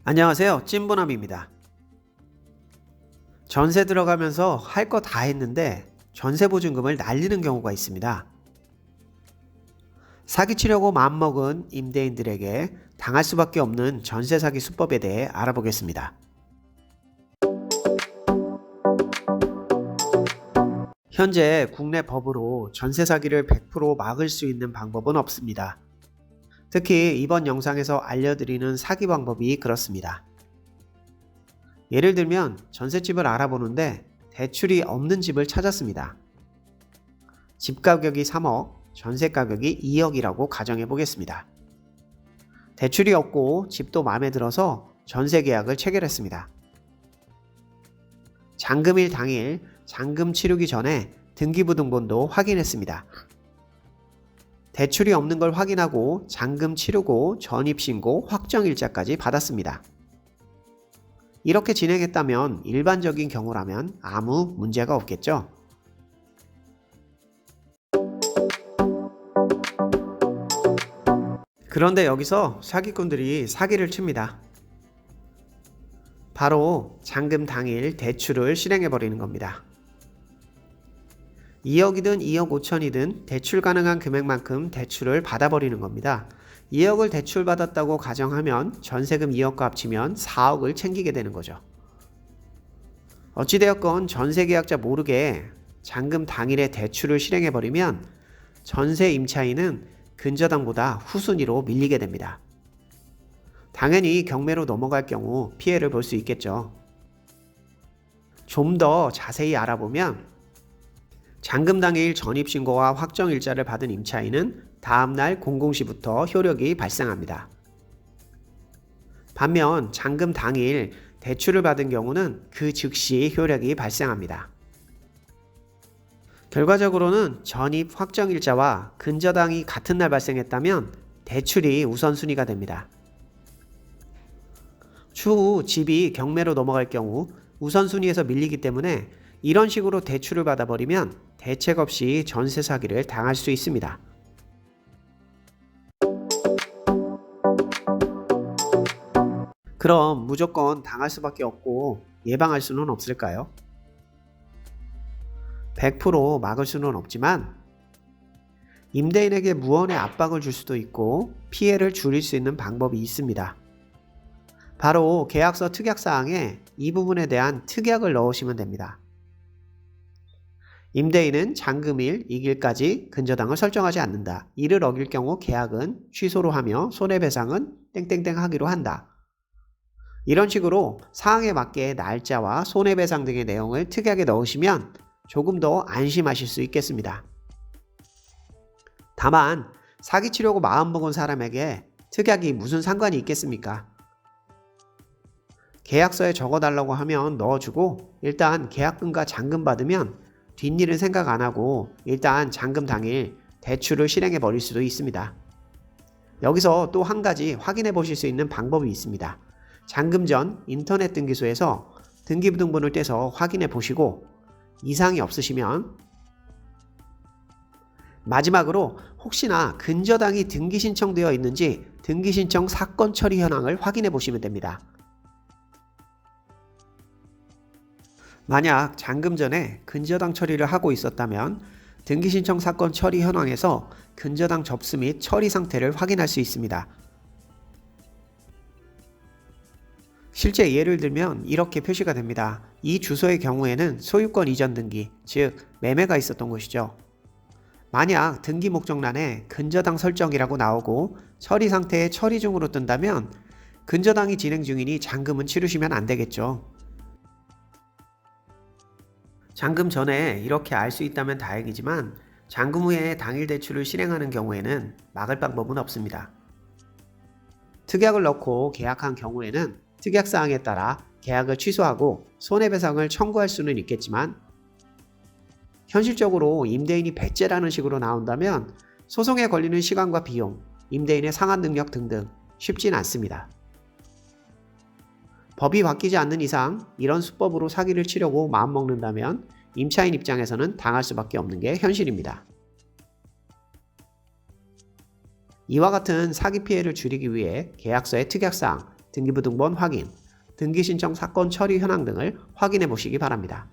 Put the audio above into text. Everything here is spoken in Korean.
안녕하세요. 찐보남입니다. 전세 들어가면서 할 거 다 했는데 전세 보증금을 날리는 경우가 있습니다. 사기치려고 마음먹은 임대인들에게 당할 수밖에 없는 전세 사기 수법에 대해 알아보겠습니다. 현재 국내 법으로 전세 사기를 100% 막을 수 있는 방법은 없습니다. 특히 이번 영상에서 알려드리는 사기 방법이 그렇습니다. 예를 들면 전셋집을 알아보는데 대출이 없는 집을 찾았습니다. 집 가격이 3억, 전세 가격이 2억이라고 가정해 보겠습니다. 대출이 없고 집도 마음에 들어서 전세 계약을 체결했습니다. 잔금일 당일 잔금 치르기 전에 등기부등본도 확인했습니다. 대출이 없는 걸 확인하고 잔금 치르고 전입신고 확정일자까지 받았습니다. 이렇게 진행했다면 일반적인 경우라면 아무 문제가 없겠죠. 그런데 여기서 사기꾼들이 사기를 칩니다. 바로 잔금 당일 대출을 실행해버리는 겁니다. 2억이든 2억 5천이든 대출 가능한 금액만큼 대출을 받아버리는 겁니다. 2억을 대출받았다고 가정하면 전세금 2억과 합치면 4억을 챙기게 되는 거죠. 어찌되었건 전세계약자 모르게 잔금 당일에 대출을 실행해버리면 전세 임차인은 근저당보다 후순위로 밀리게 됩니다. 당연히 경매로 넘어갈 경우 피해를 볼 수 있겠죠. 좀 더 자세히 알아보면 잔금 당일 전입신고와 확정일자를 받은 임차인은 다음날 00시부터 효력이 발생합니다. 반면 잔금 당일 대출을 받은 경우는 그 즉시 효력이 발생합니다. 결과적으로는 전입 확정일자와 근저당이 같은 날 발생했다면 대출이 우선순위가 됩니다. 추후 집이 경매로 넘어갈 경우 우선순위에서 밀리기 때문에 이런 식으로 대출을 받아버리면 대책 없이 전세 사기를 당할 수 있습니다. 그럼 무조건 당할 수밖에 없고 예방할 수는 없을까요? 100% 막을 수는 없지만 임대인에게 무언의 압박을 줄 수도 있고 피해를 줄일 수 있는 방법이 있습니다. 바로 계약서 특약사항에 이 부분에 대한 특약을 넣으시면 됩니다. 임대인은 잔금일 이길까지 근저당을 설정하지 않는다. 이를 어길 경우 계약은 취소로 하며 손해배상은 땡땡땡 하기로 한다. 이런 식으로 사항에 맞게 날짜와 손해배상 등의 내용을 특약에 넣으시면 조금 더 안심하실 수 있겠습니다. 다만 사기치려고 마음먹은 사람에게 특약이 무슨 상관이 있겠습니까? 계약서에 적어달라고 하면 넣어주고 일단 계약금과 잔금 받으면 뒷일은 생각 안 하고 일단 잔금 당일 대출을 실행해 버릴 수도 있습니다. 여기서 또 한 가지 확인해 보실 수 있는 방법이 있습니다. 잔금 전 인터넷 등기소에서 등기부등본을 떼서 확인해 보시고 이상이 없으시면 마지막으로 혹시나 근저당이 등기 신청되어 있는지 등기 신청 사건 처리 현황을 확인해 보시면 됩니다. 만약 잔금 전에 근저당 처리를 하고 있었다면 등기 신청 사건 처리 현황에서 근저당 접수 및 처리 상태를 확인할 수 있습니다. 실제 예를 들면 이렇게 표시가 됩니다. 이 주소의 경우에는 소유권 이전 등기, 즉 매매가 있었던 것이죠. 만약 등기 목적란에 근저당 설정이라고 나오고 처리 상태에 처리 중으로 뜬다면 근저당이 진행 중이니 잔금은 치르시면 안 되겠죠. 잔금 전에 이렇게 알 수 있다면 다행이지만 잔금 후에 당일 대출을 실행하는 경우에는 막을 방법은 없습니다. 특약을 넣고 계약한 경우에는 특약사항에 따라 계약을 취소하고 손해배상을 청구할 수는 있겠지만 현실적으로 임대인이 배째라는 식으로 나온다면 소송에 걸리는 시간과 비용, 임대인의 상환 능력 등등 쉽진 않습니다. 법이 바뀌지 않는 이상 이런 수법으로 사기를 치려고 마음먹는다면 임차인 입장에서는 당할 수밖에 없는 게 현실입니다. 이와 같은 사기 피해를 줄이기 위해 계약서의 특약사항, 등기부등본 확인, 등기신청 사건 처리 현황 등을 확인해 보시기 바랍니다.